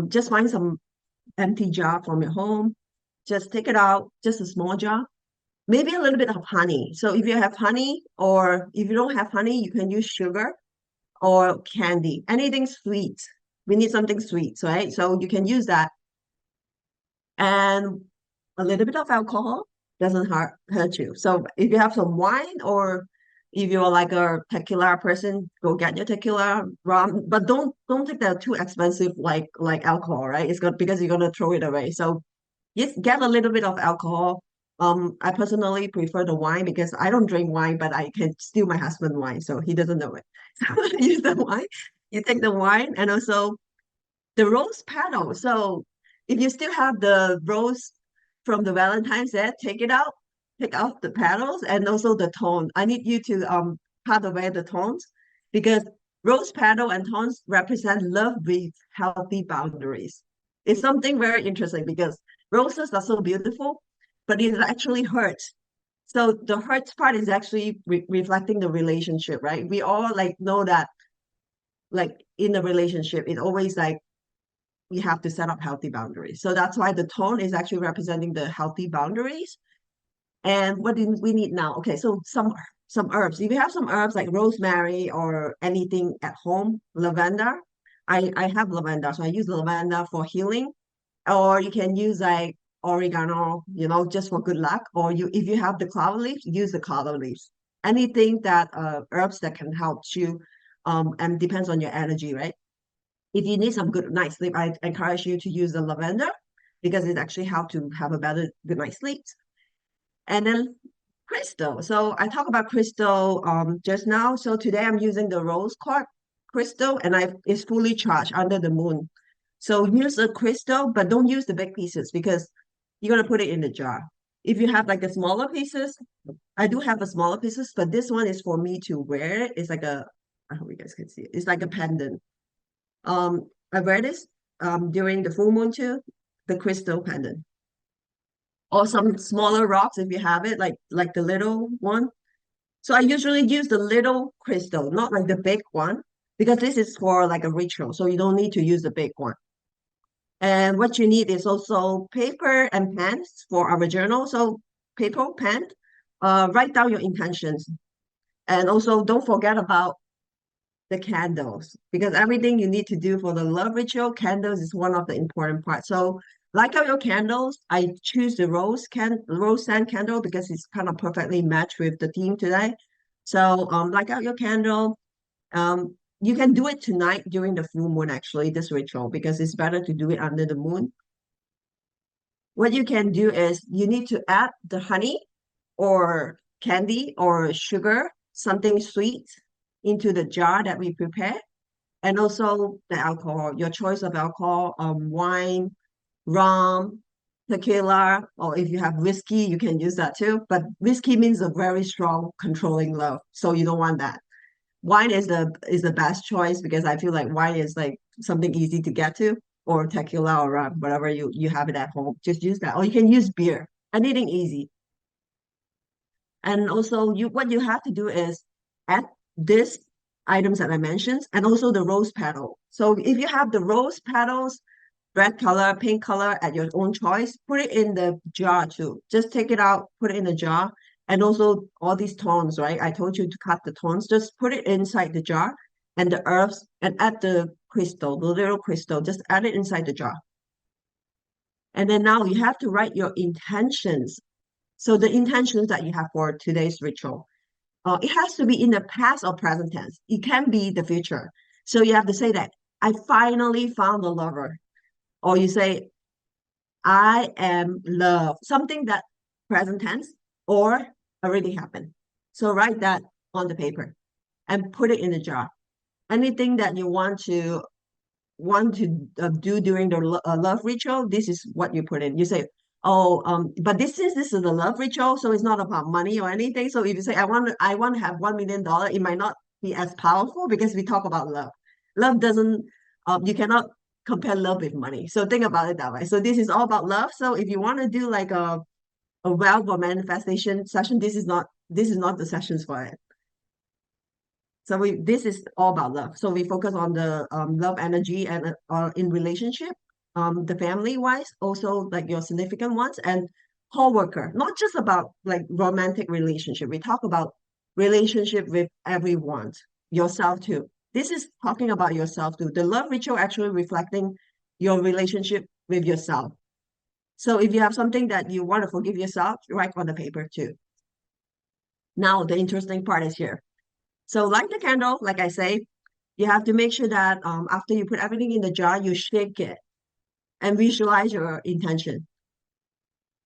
Just find some empty jar from your home. Just take it out, just a small jar. Maybe a little bit of honey. So if you have honey, or if you don't have honey, you can use sugar or candy, anything sweet. We need something sweet, right? So you can use that. And a little bit of alcohol doesn't hurt you. So if you have some wine, or if you're like a tequila person, go get your tequila rum, but don't take that too expensive like alcohol, right? It's good because you're gonna throw it away. So yes, get a little bit of alcohol. I personally prefer the wine because I don't drink wine, but I can steal my husband wine, so he doesn't know it. So I use the wine. You take the wine and also the rose petal. So if you still have the rose from the Valentine's Day, take it out, take out the petals and also the tone. I need you to cut away the tones because rose petal and tones represent love with healthy boundaries. It's something very interesting because roses are so beautiful, but it actually hurts. So the hurts part is actually reflecting the relationship, right? We all like know that like in a relationship, it always like we have to set up healthy boundaries. So that's why the tone is actually representing the healthy boundaries. And what do we need now? Okay, so some herbs. If you have some herbs like rosemary or anything at home, lavender. I have lavender, so I use lavender for healing. Or you can use like oregano, just for good luck. Or you if you have the clover leaves, use the clover leaves. Anything that herbs that can help you and depends on your energy, right? If you need some good night's sleep, I encourage you to use the lavender because it actually helps to have a better good night's sleep. And then crystal. So I talked about crystal just now. So today I'm using the rose quartz crystal and it's fully charged under the moon. So use a crystal, but don't use the big pieces because you're gonna put it in the jar. If you have like the smaller pieces, I do have the smaller pieces, but this one is for me to wear. It's like I hope you guys can see it. It's like a pendant. I wear this during the full moon too, the crystal pendant. Or some smaller rocks if you have it, like the little one. So I usually use the little crystal, not like the big one, because this is for like a ritual, so you don't need to use the big one. And what you need is also paper and pens for our journal. So paper, pen, write down your intentions. And also don't forget about the candles because everything you need to do for the love ritual, candles is one of the important parts. So like out your candles, I choose the rose scent candle because it's kind of perfectly matched with the theme today. So like out your candle, you can do it tonight during the full moon actually, this ritual, because it's better to do it under the moon. What you can do is you need to add the honey or candy or sugar, something sweet into the jar that we prepare and also the alcohol, your choice of alcohol, wine, rum, tequila, or if you have whiskey, you can use that too. But whiskey means a very strong controlling love, so you don't want that. Wine is the best choice because I feel like wine is like something easy to get to, or tequila or rum, whatever you have it at home. Just use that, or you can use beer. Anything easy. And also, you what you have to do is add these items that I mentioned, and also the rose petal. So if you have the rose petals, red color, pink color at your own choice, put it in the jar too. Just take it out, put it in the jar, and also all these tones, right? I told you to cut the tones. Just put it inside the jar, and the herbs, and add the crystal, the little crystal. Just add it inside the jar. And then now you have to write your intentions. So the intentions that you have for today's ritual. It has to be in the past or present tense. It can be the future. So you have to say that I finally found a lover. Or you say, I am love. Something that present tense or already happened. So write that on the paper and put it in the jar. Anything that you want to do during the love ritual, this is what you put in. You say, oh, but this is a love ritual, so it's not about money or anything. So if you say I want to have $1 million, it might not be as powerful because we talk about love. Love doesn't you cannot compare love with money. So think about it that way. So this is all about love. So if you want to do like a wealth or manifestation session, this is not the sessions for it. So we this is all about love. So we focus on the love energy and in relationship, the family wise, also like your significant ones and co-worker, not just about like romantic relationship. We talk about relationship with everyone, yourself too. This is talking about yourself too. The love ritual actually reflecting your relationship with yourself. So if you have something that you want to forgive yourself, write on the paper too. Now the interesting part is here. So light the candle, like I say, you have to make sure that after you put everything in the jar, you shake it and visualize your intention.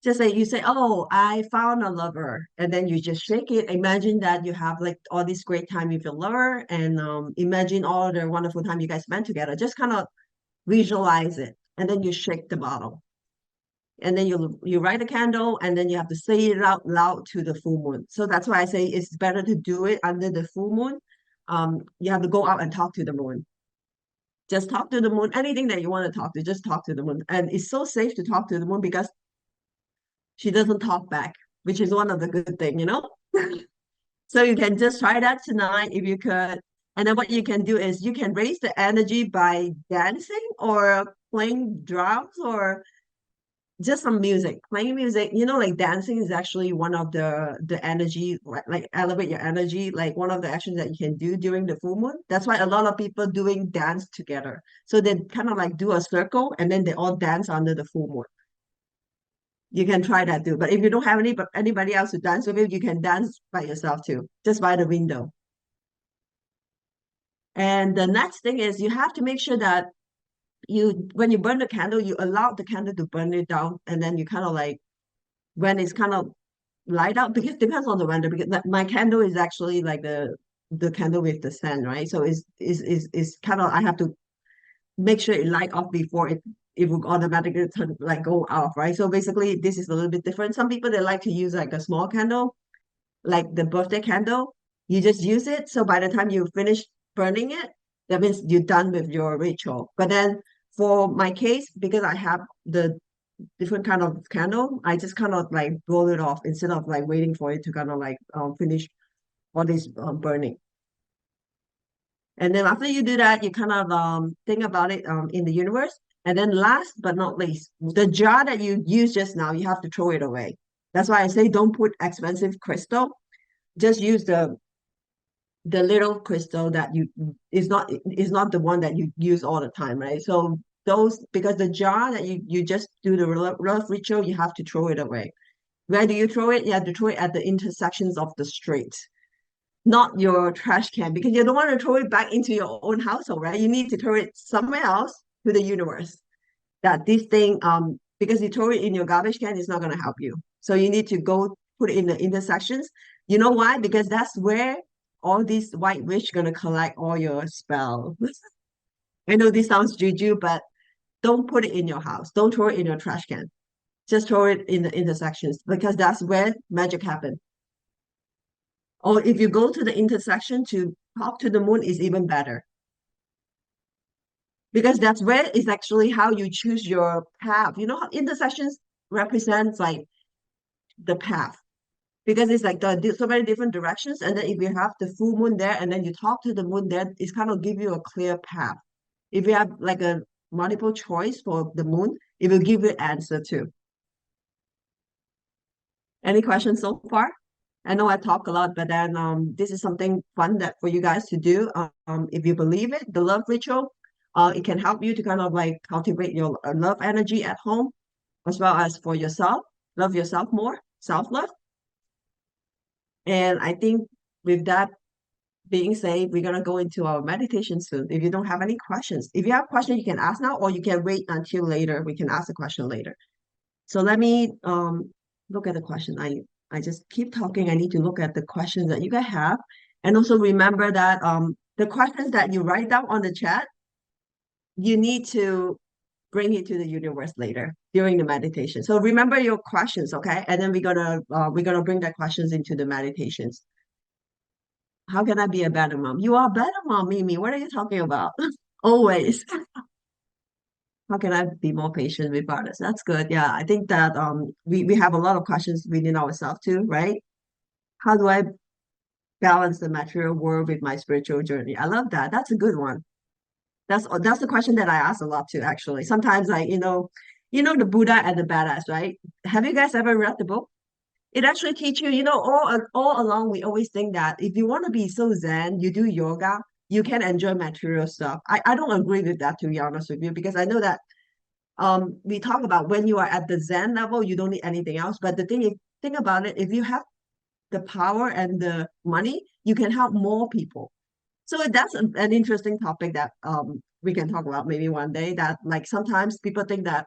Just say you say, "Oh, I found a lover," and then you just shake it. Imagine that you have like all this great time with your lover, and imagine all the wonderful time you guys spent together. Just kind of visualize it, and then you shake the bottle, and then you light a candle, and then you have to say it out loud to the full moon. So that's why I say it's better to do it under the full moon. You have to go out and talk to the moon. Just talk to the moon. Anything that you want to talk to, just talk to the moon. And it's so safe to talk to the moon because she doesn't talk back, which is one of the good thing, you know? So you can just try that tonight if you could. And then what you can do is you can raise the energy by dancing or playing drums or just some music. Playing music, you know, like dancing is actually one of the energy, like elevate your energy, like one of the actions that you can do during the full moon. That's why a lot of people doing dance together. So they kind of like do a circle and then they all dance under the full moon. You can try that too. But if you don't have anybody else to dance with you, you can dance by yourself too, just by the window. And the next thing is you have to make sure that when you burn the candle, you allow the candle to burn it down, and then you kind of like when it's kind of light out because it depends on the vendor because my candle is actually like the candle with the sand, right? So it's kind of I have to make sure it light off before it will automatically turn like go off, right? So basically this is a little bit different. Some people they like to use like a small candle, like the birthday candle. You just use it. So by the time you finish burning it, that means you're done with your ritual. But then for my case, because I have the different kind of candle, I just kind of like blow it off instead of like waiting for it to kind of like finish all this burning. And then after you do that, you kind of think about it in the universe. And then last but not least, the jar that you used just now, you have to throw it away. That's why I say don't put expensive crystal. Just use the little crystal that you is not the one that you use all the time, right? So those because the jar that you just do the love ritual, you have to throw it away. Where do you throw it? You have to throw it at the intersections of the street, not your trash can, because you don't want to throw it back into your own household, right? You need to throw it somewhere else to the universe. That this thing, because you throw it in your garbage can, it's not going to help you. So you need to go put it in the intersections. You know why? Because that's where all these white witch gonna collect all your spells. I know this sounds juju, but don't put it in your house. Don't throw it in your trash can. Just throw it in the intersections because that's where magic happens. Or if you go to the intersection to talk to the moon is even better because that's where is actually how you choose your path. You know how intersections represents like the path because it's like so many different directions. And then if you have the full moon there and then you talk to the moon there, it's kind of give you a clear path. If you have like a multiple choice for the moon, it will give you answer too. Any questions so far? I know I talk a lot, but then this is something fun that for you guys to do. If you believe it, the love ritual, it can help you to kind of like cultivate your love energy at home, as well as for yourself. Love yourself more, self-love. And I think with that being said, we're gonna go into our meditation soon. If you don't have any questions, if you have questions, you can ask now, or you can wait until later. We can ask the question later. So let me look at the question. I just keep talking. I need to look at the questions that you guys have. And also remember that the questions that you write down on the chat, you need to bring it to the universe later during the meditation. So remember your questions, okay? And then we're gonna bring the questions into the meditations. How can I be a better mom? You are a better mom, Mimi. What are you talking about? Always. How can I be more patient with others? That's good. Yeah, I think that we have a lot of questions within ourselves too, right? How do I balance the material world with my spiritual journey? I love that. That's a good one. That's the question that I ask a lot too, actually. Sometimes the Buddha and the Badass, right? Have you guys ever read the book? It actually teaches you, all along we always think that if you want to be so zen, you do yoga, you can enjoy material stuff. I don't agree with that, to be honest with you, because I know that we talk about when you are at the zen level, you don't need anything else. But the thing is, think about it, if you have the power and the money, you can help more people. So that's an interesting topic that we can talk about maybe one day. That like sometimes people think that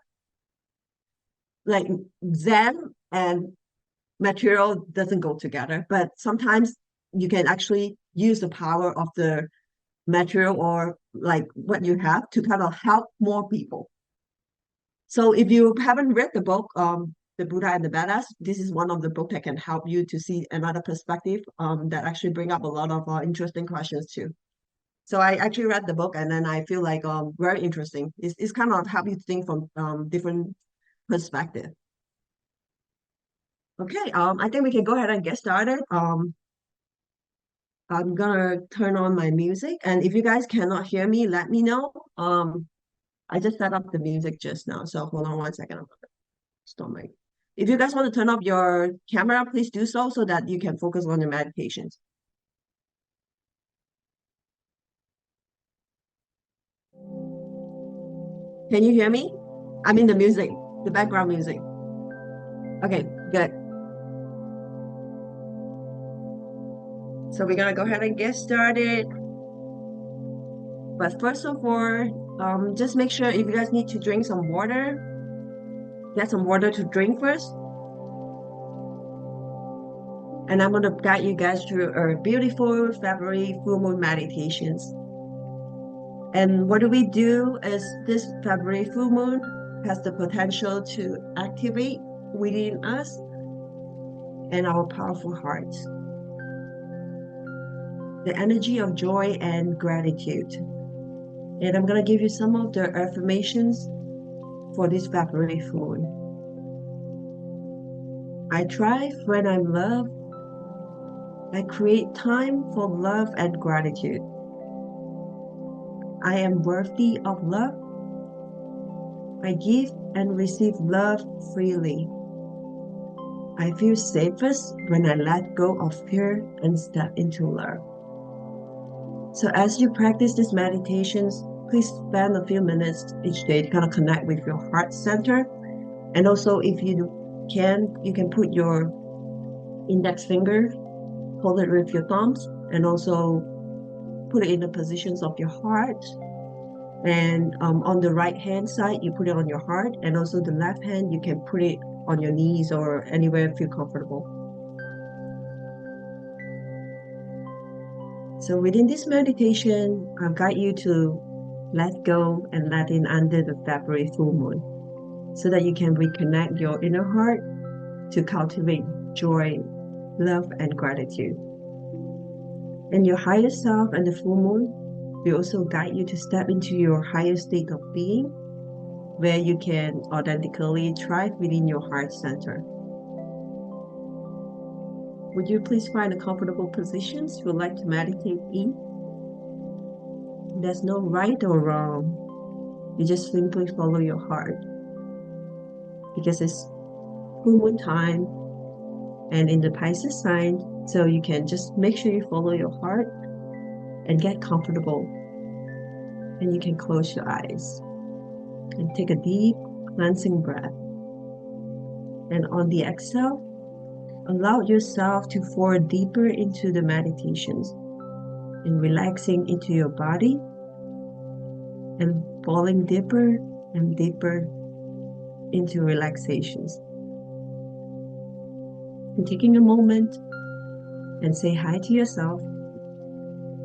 like zen and material doesn't go together, but sometimes you can actually use the power of the material or like what you have to kind of help more people. So if you haven't read the book, The Buddha and the Badass, this is one of the book that can help you to see another perspective that actually bring up a lot of interesting questions too. So I actually read the book and then I feel like very interesting. It's kind of help you think from different perspective. Okay, I think we can go ahead and get started. I'm gonna turn on my music, and if you guys cannot hear me, let me know. I just set up the music just now, so hold on one second. I'm gonna stop my. If you guys want to turn off your camera, please do so that you can focus on your meditations. Can you hear me? I mean the music, the background music. Okay, good. So we're gonna go ahead and get started. But first of all, just make sure if you guys need to drink some water, get some water to drink first. And I'm going to guide you guys through our beautiful February full moon meditations. And what do we do is this February full moon has the potential to activate within us and our powerful hearts the energy of joy and gratitude. And I'm going to give you some of the affirmations for this February full moon. I thrive when I'm loved. I create time for love and gratitude. I am worthy of love. I give and receive love freely. I feel safest when I let go of fear and step into love. So as you practice these meditations, please spend a few minutes each day to kind of connect with your heart center. And also if you can put your index finger, hold it with your thumbs, and also put it in the positions of your heart. And on the right hand side, you put it on your heart, and also the left hand, you can put it on your knees or anywhere you feel comfortable. So within this meditation, I'll guide you to let go and let in under the February full moon so that you can reconnect your inner heart to cultivate joy, love, and gratitude. And your higher self and the full moon will also guide you to step into your higher state of being where you can authentically thrive within your heart center. Would you please find a comfortable position you would like to meditate in? There's no right or wrong. You just simply follow your heart because it's full moon time and in the Pisces sign, so you can just make sure you follow your heart and get comfortable. And you can close your eyes and take a deep cleansing breath. And on the exhale, allow yourself to fall deeper into the meditations and relaxing into your body and falling deeper and deeper into relaxations. And taking a moment and say hi to yourself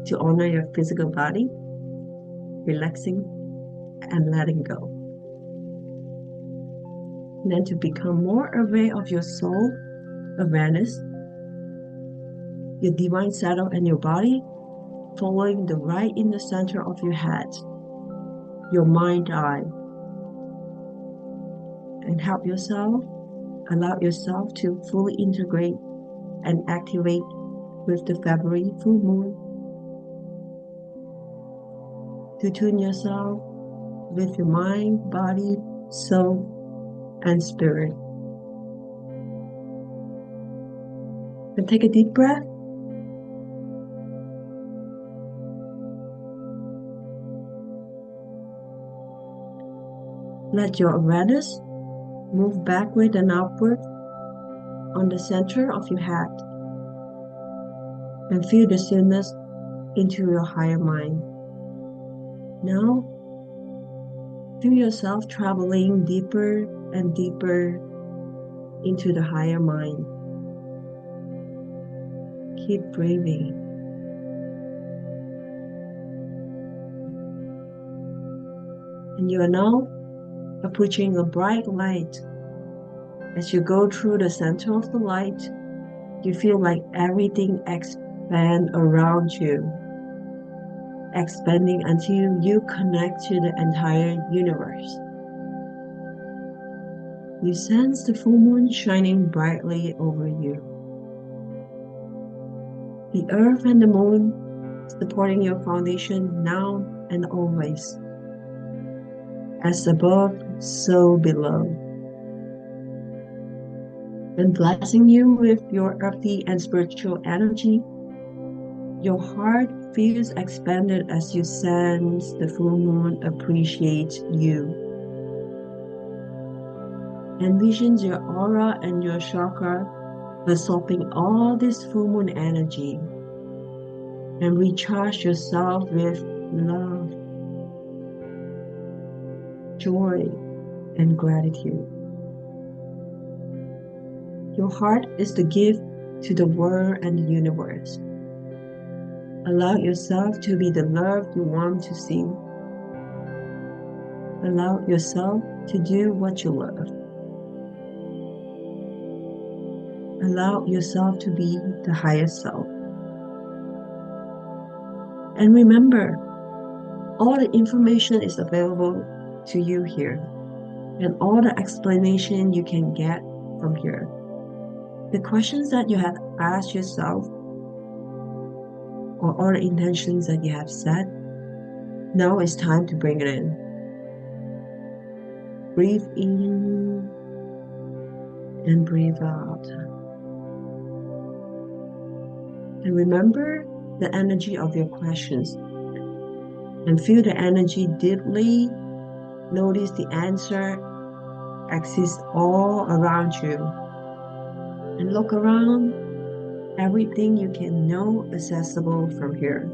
to honor your physical body, relaxing and letting go. And then to become more aware of your soul awareness, your divine shadow and your body, following the right in the center of your head, your mind eye, and allow yourself to fully integrate and activate with the February full moon to tune yourself with your mind, body, soul, and spirit. And take a deep breath. Let your awareness move backward and upward on the center of your head and feel the stillness into your higher mind. Now, feel yourself traveling deeper and deeper into the higher mind. Keep breathing. And you are now approaching a bright light. As you go through the center of the light, you feel like everything expands around you, expanding until you connect to the entire universe. You sense the full moon shining brightly over you. The earth and the moon supporting your foundation now and always. As above, so below. And blessing you with your earthy and spiritual energy, your heart feels expanded as you sense the full moon appreciates you. Envision your aura and your chakra absorbing all this full moon energy and recharge yourself with love, joy, and gratitude. Your heart is the gift to the world and the universe. Allow yourself to be the love you want to see. Allow yourself to do what you love. Allow yourself to be the highest self. And remember, all the information is available to you here, and all the explanation you can get from here. The questions that you have asked yourself, or all the intentions that you have set, now it's time to bring it in. Breathe in and breathe out. And remember the energy of your questions. And feel the energy deeply. Notice the answer exists all around you. And look around. Everything you can know accessible from here.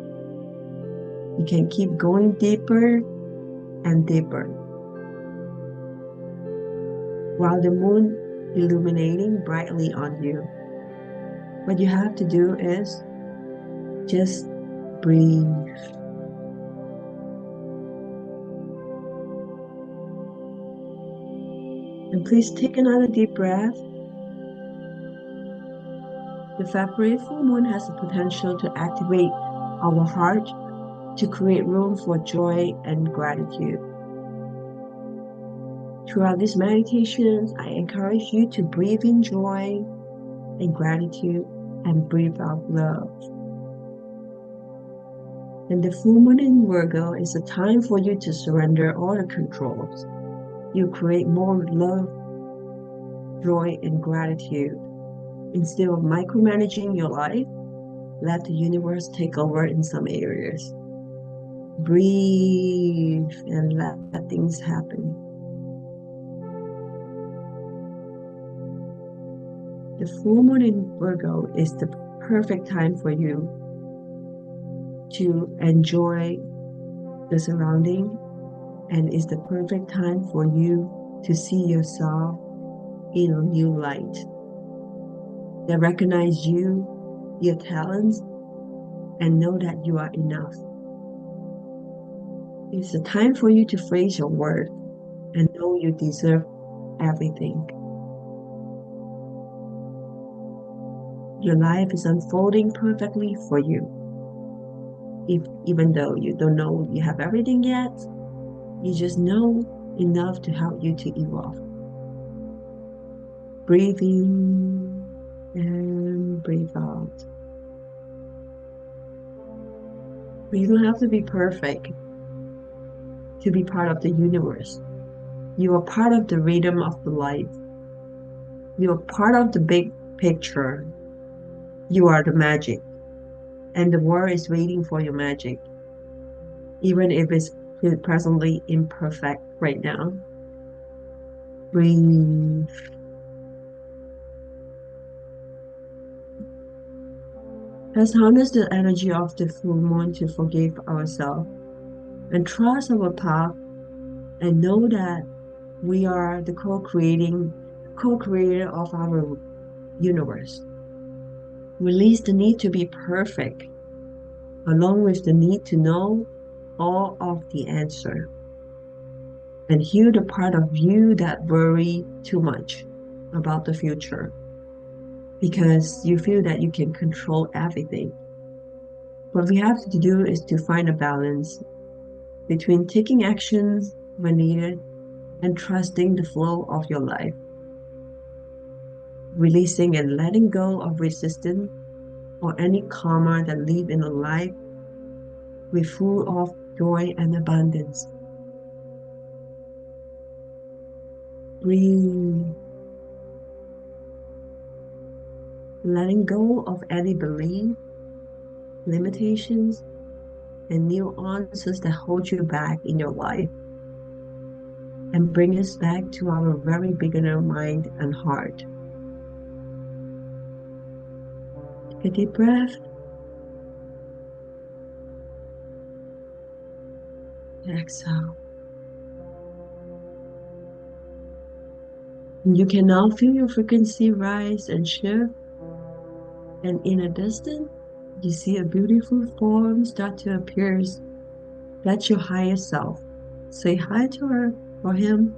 You can keep going deeper and deeper. While the moon illuminating brightly on you. What you have to do is just breathe. And please take another deep breath. The February full moon has the potential to activate our heart to create room for joy and gratitude. Throughout these meditations, I encourage you to breathe in joy and gratitude and breathe out love. And the full moon in Virgo is a time for you to surrender all the controls. You create more love, joy, and gratitude. Instead of micromanaging your life, let the universe take over in some areas. Breathe and let things happen. The full moon in Virgo is the perfect time for you to enjoy the surrounding, and is the perfect time for you to see yourself in a new light. That recognize you, your talents, and know that you are enough. It's a time for you to phrase your worth and know you deserve everything. Your life is unfolding perfectly for you. Even though you don't know you have everything yet, you just know enough to help you to evolve. Breathe in and breathe out. You don't have to be perfect to be part of the universe. You are part of the rhythm of the life. You are part of the big picture. You are the magic, and the world is waiting for your magic, even if it's presently imperfect right now. Breathe. Let's harness the energy of the full moon to forgive ourselves and trust our path and know that we are the co-creator of our universe. Release the need to be perfect, along with the need to know all of the answer. And heal the part of you that worry too much about the future because you feel that you can control everything. What we have to do is to find a balance between taking actions when needed and trusting the flow of your life, releasing and letting go of resistance or any karma that live in a life with full of joy and abundance. Breathe, letting go of any belief, limitations, and nuances that hold you back in your life and bring us back to our very beginner mind and heart. Take a deep breath. Exhale. You can now feel your frequency rise and shift, and in a distance, you see a beautiful form start to appear. That's your higher self. Say hi to her or him.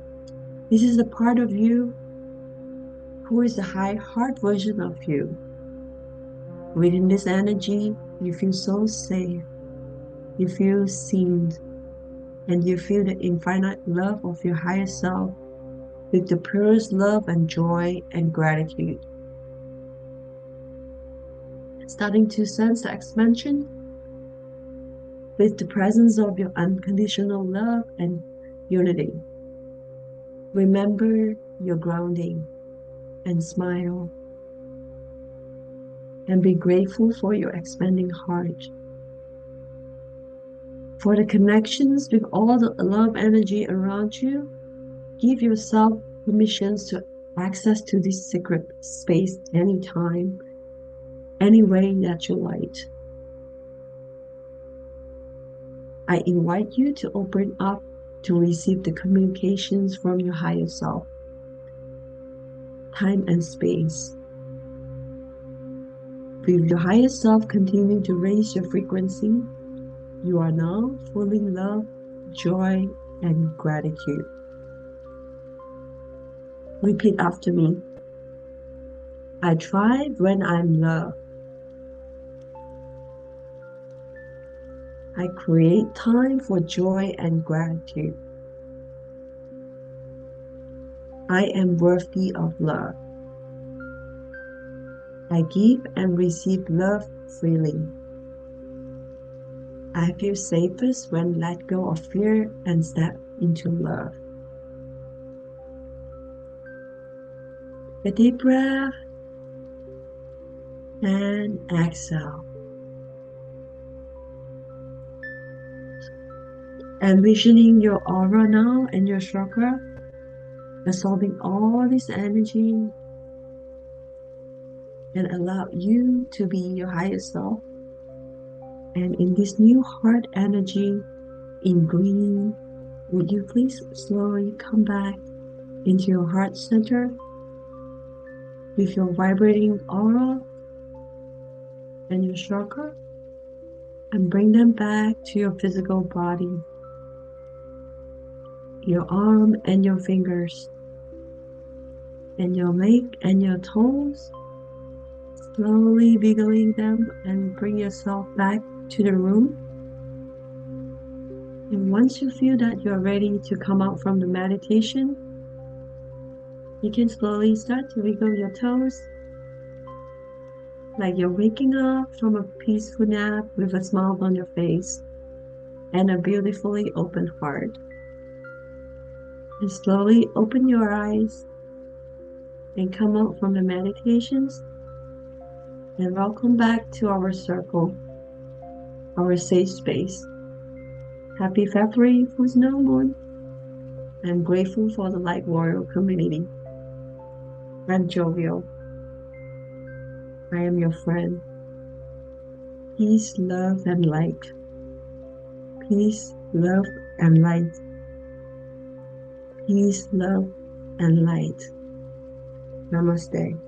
This is a part of you who is the high heart version of you. Within this energy, you feel so safe. You feel seen, and you feel the infinite love of your higher self with the purest love and joy and gratitude. Starting to sense the expansion with the presence of your unconditional love and unity. Remember your grounding and smile and be grateful for your expanding heart, for the connections with all the love energy around you. Give yourself permissions to access to this secret space anytime, any way that you like. I invite you to open up to receive the communications from your higher self, time and space. With your higher self continuing to raise your frequency, you are now full in love, joy, and gratitude. Repeat after me. I thrive when I'm loved. I create time for joy and gratitude. I am worthy of love. I give and receive love freely. I feel safest when let go of fear and step into love. A deep breath and exhale. Envisioning your aura now and your chakra, absorbing all this energy and allow you to be your highest self. And in this new heart energy in green, would you please slowly come back into your heart center with your vibrating aura and your chakra and bring them back to your physical body, your arm and your fingers, and your leg and your toes. Slowly wiggling them and bring yourself back to the room. And once you feel that you're ready to come out from the meditation, you can slowly start to wiggle your toes like you're waking up from a peaceful nap with a smile on your face. and a beautifully open heart. And slowly open your eyes and come out from the meditations and welcome back to our circle, our safe space. Happy February for Snow Moon. I'm grateful for the Light Warrior community. I'm Jovial. I am your friend. Peace, love, and light. Peace, love, and light. Peace, love, and light. Namaste.